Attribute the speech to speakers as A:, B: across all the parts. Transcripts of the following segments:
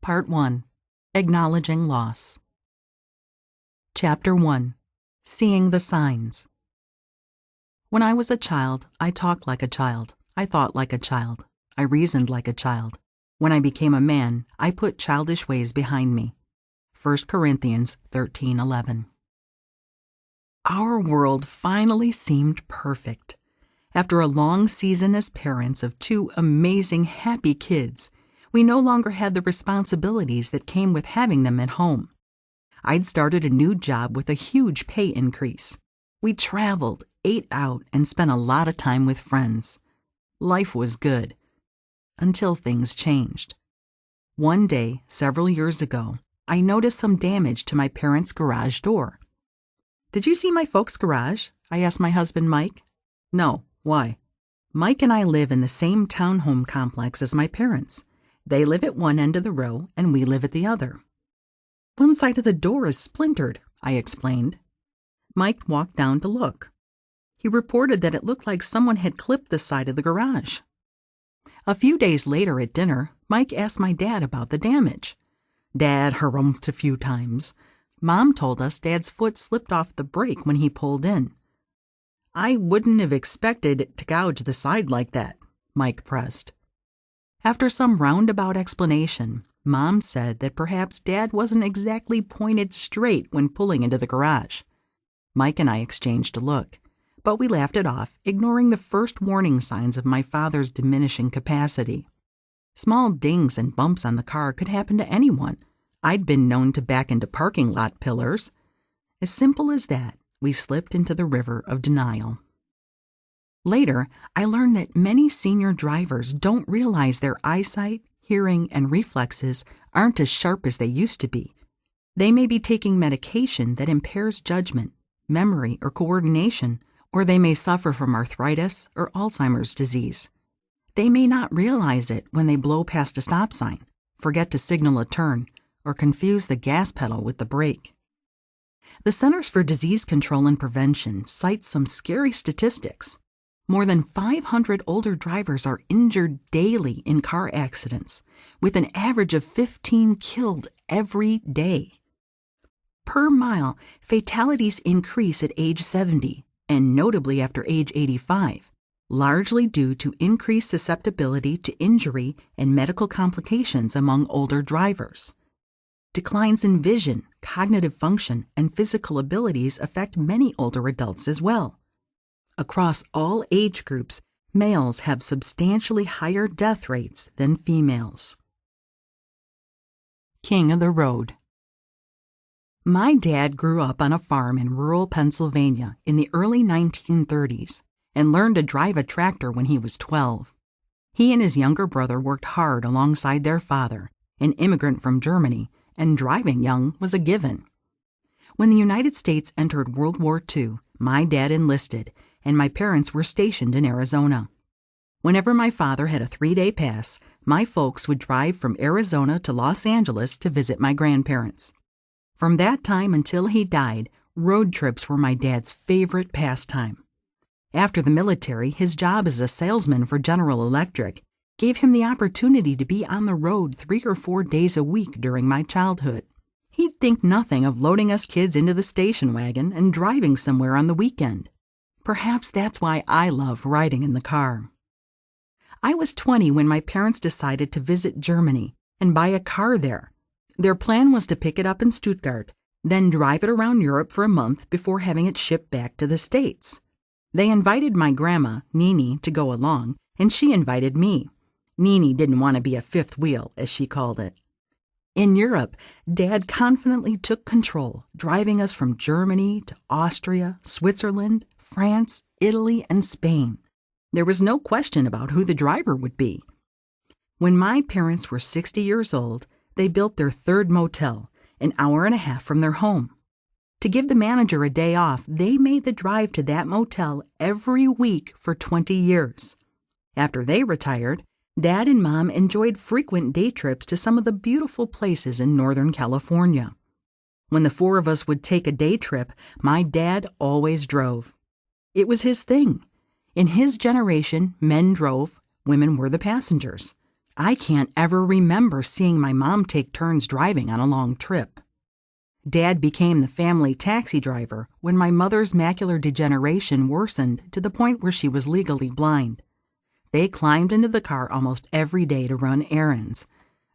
A: Part 1. Acknowledging Loss. Chapter 1. Seeing the Signs. When I was a child, I talked like a child. I thought like a child. I reasoned like a child. When I became a man, I put childish ways behind me. 1 Corinthians 13:11. Our world finally seemed perfect. After a long season as parents of two amazing, happy kids, we no longer had the responsibilities that came with having them at home. I'd started a new job with a huge pay increase. We traveled, ate out, and spent a lot of time with friends. Life was good. Until things changed. One day, several years ago, I noticed some damage to my parents' garage door. "Did you see my folks' garage?" I asked my husband, Mike. "No, why?" "Mike and I live in the same townhome complex as my parents. They live at one end of the row, and we live at the other." "One side of the door is splintered," I explained. Mike walked down to look. He reported that it looked like someone had clipped the side of the garage. A few days later at dinner, Mike asked my dad about the damage. Dad harumphed a few times. Mom told us Dad's foot slipped off the brake when he pulled in. "I wouldn't have expected it to gouge the side like that," Mike pressed. After some roundabout explanation, Mom said that perhaps Dad wasn't exactly pointed straight when pulling into the garage. Mike and I exchanged a look, but we laughed it off, ignoring the first warning signs of my father's diminishing capacity. Small dings and bumps on the car could happen to anyone. I'd been known to back into parking lot pillars. As simple as that, we slipped into the river of denial. Later, I learned that many senior drivers don't realize their eyesight, hearing, and reflexes aren't as sharp as they used to be. They may be taking medication that impairs judgment, memory, or coordination, or they may suffer from arthritis or Alzheimer's disease. They may not realize it when they blow past a stop sign, forget to signal a turn, or confuse the gas pedal with the brake. The Centers for Disease Control and Prevention cites some scary statistics. More than 500 older drivers are injured daily in car accidents, with an average of 15 killed every day. Per mile, fatalities increase at age 70, and notably after age 85, largely due to increased susceptibility to injury and medical complications among older drivers. Declines in vision, cognitive function, and physical abilities affect many older adults as well. Across all age groups, males have substantially higher death rates than females. King of the Road. My dad grew up on a farm in rural Pennsylvania in the early 1930s and learned to drive a tractor when he was 12. He and his younger brother worked hard alongside their father, an immigrant from Germany, and driving young was a given. When the United States entered World War II, my dad enlisted, and my parents were stationed in Arizona. Whenever my father had a 3-day pass, my folks would drive from Arizona to Los Angeles to visit my grandparents. From that time until he died, road trips were my dad's favorite pastime. After the military, his job as a salesman for General Electric gave him the opportunity to be on the road 3 or 4 days a week during my childhood. He'd think nothing of loading us kids into the station wagon and driving somewhere on the weekend. Perhaps that's why I love riding in the car. I was 20 when my parents decided to visit Germany and buy a car there. Their plan was to pick it up in Stuttgart, then drive it around Europe for a month before having it shipped back to the States. They invited my grandma, Nini, to go along, and she invited me. Nini didn't want to be a fifth wheel, as she called it. In Europe, Dad confidently took control, driving us from Germany to Austria, Switzerland, France, Italy, and Spain. There was no question about who the driver would be. When my parents were 60 years old, they built their third motel, an hour and a half from their home. To give the manager a day off, they made the drive to that motel every week for 20 years. After they retired, Dad and Mom enjoyed frequent day trips to some of the beautiful places in Northern California. When the 4 of us would take a day trip, my dad always drove. It was his thing. In his generation, men drove, women were the passengers. I can't ever remember seeing my mom take turns driving on a long trip. Dad became the family taxi driver when my mother's macular degeneration worsened to the point where she was legally blind. They climbed into the car almost every day to run errands.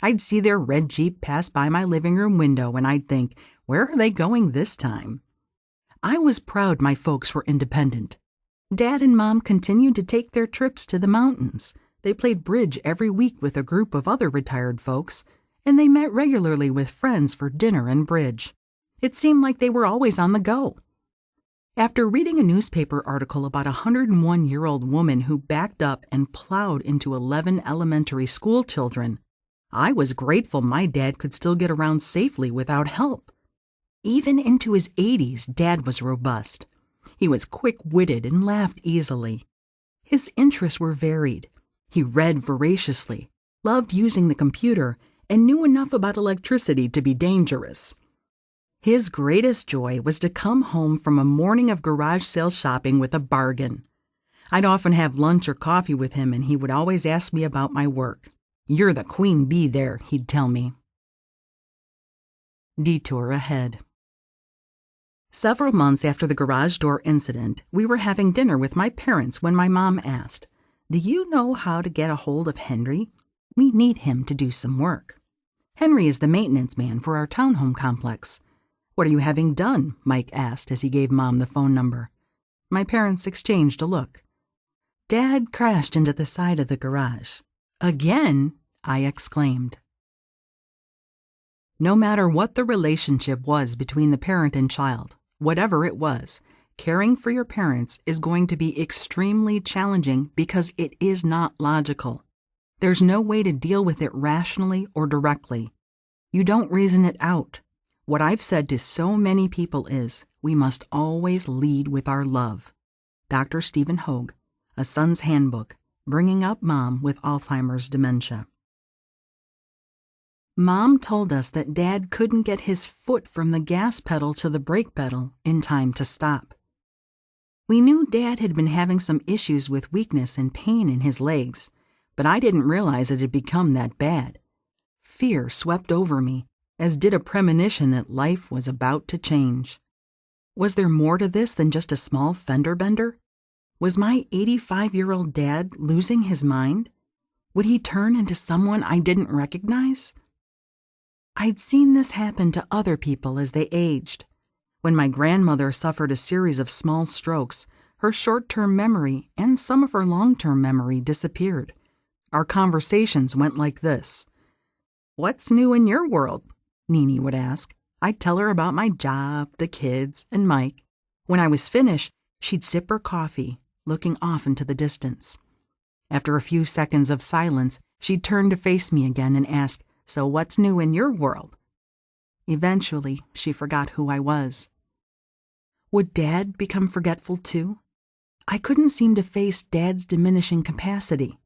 A: I'd see their red Jeep pass by my living room window and I'd think, where are they going this time? I was proud my folks were independent. Dad and Mom continued to take their trips to the mountains. They played bridge every week with a group of other retired folks, and they met regularly with friends for dinner and bridge. It seemed like they were always on the go. After reading a newspaper article about a 101-year-old woman who backed up and plowed into 11 elementary school children, I was grateful my dad could still get around safely without help. Even into his 80s, Dad was robust. He was quick-witted and laughed easily. His interests were varied. He read voraciously, loved using the computer, and knew enough about electricity to be dangerous. His greatest joy was to come home from a morning of garage sale shopping with a bargain. I'd often have lunch or coffee with him, and he would always ask me about my work. "You're the queen bee there," he'd tell me. Detour Ahead. Several months after the garage door incident, we were having dinner with my parents when my mom asked, "Do you know how to get a hold of Henry? We need him to do some work." Henry is the maintenance man for our townhome complex. "What are you having done?" Mike asked as he gave Mom the phone number. My parents exchanged a look. Dad crashed into the side of the garage. "Again?" I exclaimed. No matter what the relationship was between the parent and child, whatever it was, caring for your parents is going to be extremely challenging because it is not logical. There's no way to deal with it rationally or directly. You don't reason it out. What I've said to so many people is, we must always lead with our love. Dr. Stephen Hogue, A Son's Handbook, Bringing Up Mom with Alzheimer's Dementia. Mom told us that Dad couldn't get his foot from the gas pedal to the brake pedal in time to stop. We knew Dad had been having some issues with weakness and pain in his legs, but I didn't realize it had become that bad. Fear swept over me, as did a premonition that life was about to change. Was there more to this than just a small fender bender? Was my 85-year-old dad losing his mind? Would he turn into someone I didn't recognize? I'd seen this happen to other people as they aged. When my grandmother suffered a series of small strokes, her short-term memory and some of her long-term memory disappeared. Our conversations went like this. "What's new in your world?" Nini would ask. I'd tell her about my job, the kids, and Mike. When I was finished, she'd sip her coffee, looking off into the distance. After a few seconds of silence, she'd turn to face me again and ask, "So what's new in your world?" Eventually, she forgot who I was. Would Dad become forgetful too? I couldn't seem to face Dad's diminishing capacity.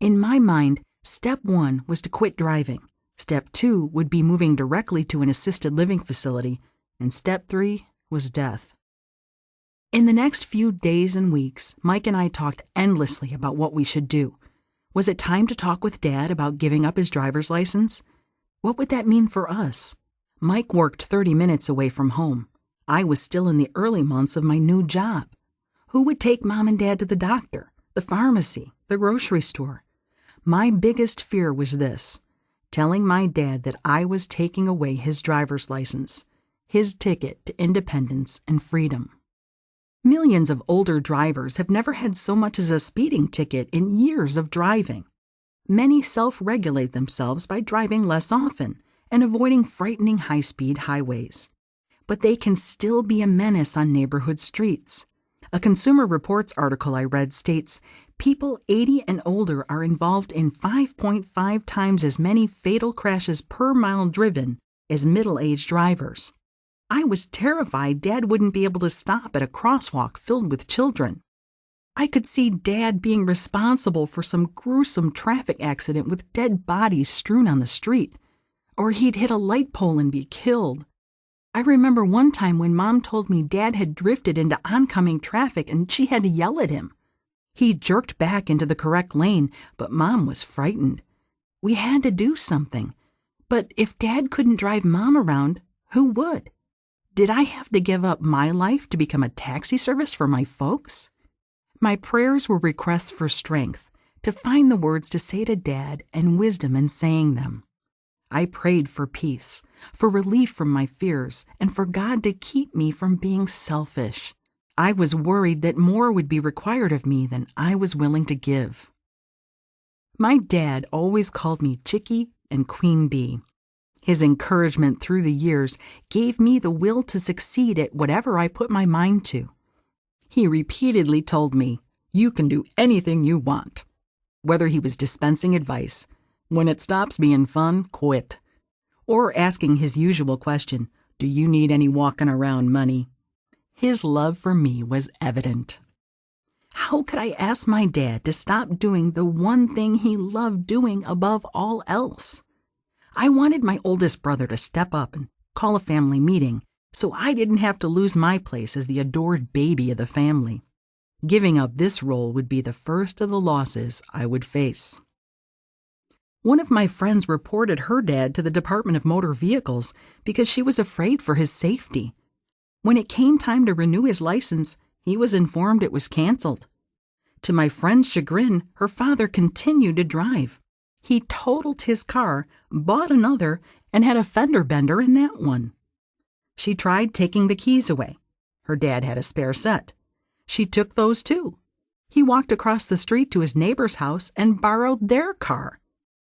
A: In my mind, step 1 was to quit driving. Step 2 would be moving directly to an assisted living facility, and step 3 was death. In the next few days and weeks, Mike and I talked endlessly about what we should do. Was it time to talk with Dad about giving up his driver's license? What would that mean for us? Mike worked 30 minutes away from home. I was still in the early months of my new job. Who would take Mom and Dad to the doctor, the pharmacy, the grocery store? My biggest fear was this: telling my dad that I was taking away his driver's license, his ticket to independence and freedom. Millions of older drivers have never had so much as a speeding ticket in years of driving. Many self-regulate themselves by driving less often and avoiding frightening high-speed highways. But they can still be a menace on neighborhood streets. A Consumer Reports article I read states, people 80 and older are involved in 5.5 times as many fatal crashes per mile driven as middle-aged drivers. I was terrified Dad wouldn't be able to stop at a crosswalk filled with children. I could see Dad being responsible for some gruesome traffic accident with dead bodies strewn on the street, or he'd hit a light pole and be killed. I remember one time when Mom told me Dad had drifted into oncoming traffic and she had to yell at him. He jerked back into the correct lane, but Mom was frightened. We had to do something. But if Dad couldn't drive Mom around, who would? Did I have to give up my life to become a taxi service for my folks? My prayers were requests for strength, to find the words to say to Dad and wisdom in saying them. I prayed for peace, for relief from my fears, and for God to keep me from being selfish. I was worried that more would be required of me than I was willing to give. My dad always called me Chickie and Queen Bee. His encouragement through the years gave me the will to succeed at whatever I put my mind to. He repeatedly told me, "You can do anything you want." Whether he was dispensing advice, "When it stops being fun, quit," or asking his usual question, "Do you need any walking around money?" His love for me was evident. How could I ask my dad to stop doing the one thing he loved doing above all else? I wanted my oldest brother to step up and call a family meeting so I didn't have to lose my place as the adored baby of the family. Giving up this role would be the first of the losses I would face. One of my friends reported her dad to the Department of Motor Vehicles because she was afraid for his safety. When it came time to renew his license, he was informed it was canceled. To my friend's chagrin, her father continued to drive. He totaled his car, bought another, and had a fender bender in that one. She tried taking the keys away. Her dad had a spare set. She took those too. He walked across the street to his neighbor's house and borrowed their car.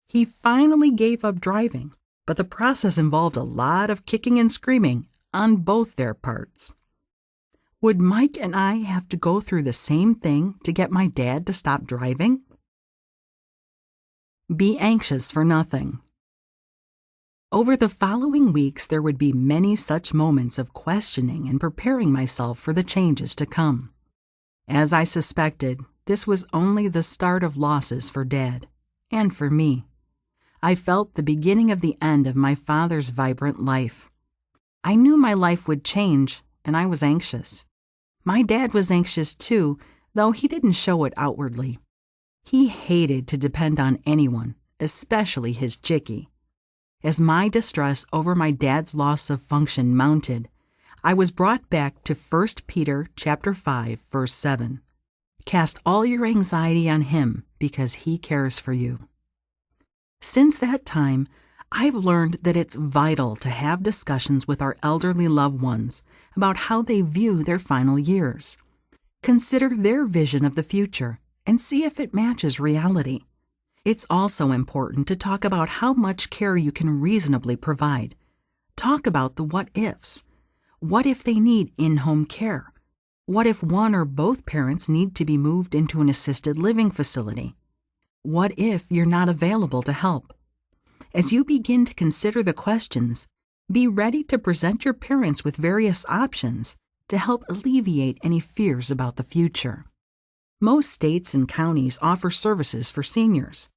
A: He finally gave up driving, but the process involved a lot of kicking and screaming on both their parts. Would Mike and I have to go through the same thing to get my dad to stop driving? Be anxious for nothing. Over the following weeks, there would be many such moments of questioning and preparing myself for the changes to come. As I suspected, this was only the start of losses for Dad, and for me. I felt the beginning of the end of my father's vibrant life. I knew my life would change, and I was anxious. My dad was anxious too, though he didn't show it outwardly. He hated to depend on anyone, especially his Chickie. As my distress over my dad's loss of function mounted, I was brought back to 1 Peter chapter 5, verse 7. Cast all your anxiety on him because he cares for you. Since that time, I've learned that it's vital to have discussions with our elderly loved ones about how they view their final years. Consider their vision of the future and see if it matches reality. It's also important to talk about how much care you can reasonably provide. Talk about the what-ifs. What if they need in-home care? What if one or both parents need to be moved into an assisted living facility? What if you're not available to help? As you begin to consider the questions, be ready to present your parents with various options to help alleviate any fears about the future. Most states and counties offer services for seniors.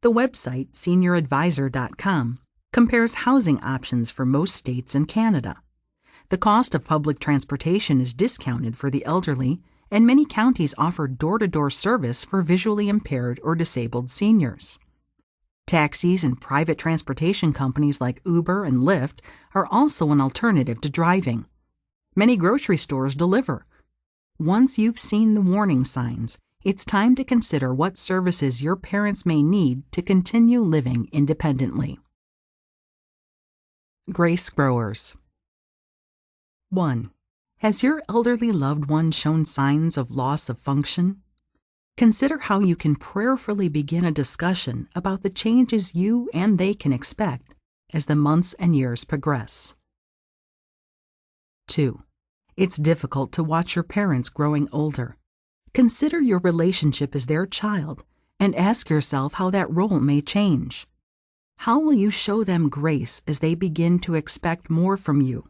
A: The website, senioradvisor.com, compares housing options for most states and Canada. The cost of public transportation is discounted for the elderly, and many counties offer door-to-door service for visually impaired or disabled seniors. Taxis and private transportation companies like Uber and Lyft are also an alternative to driving. Many grocery stores deliver. Once you've seen the warning signs, it's time to consider what services your parents may need to continue living independently. Grace Growers. 1. Has your elderly loved one shown signs of loss of function? Consider how you can prayerfully begin a discussion about the changes you and they can expect as the months and years progress. 2. It's difficult to watch your parents growing older. Consider your relationship as their child and ask yourself how that role may change. How will you show them grace as they begin to expect more from you?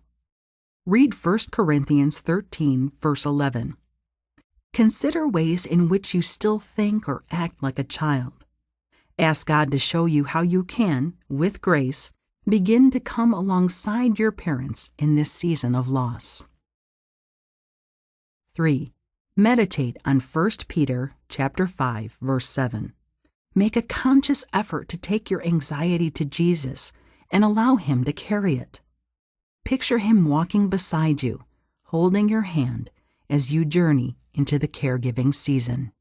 A: Read 1 Corinthians 13, verse 11. Consider ways in which you still think or act like a child. Ask God to show you how you can, with grace, begin to come alongside your parents in this season of loss. 3. Meditate on 1 Peter chapter 5, verse 7. Make a conscious effort to take your anxiety to Jesus and allow Him to carry it. Picture Him walking beside you, holding your hand as you journey into the caregiving season.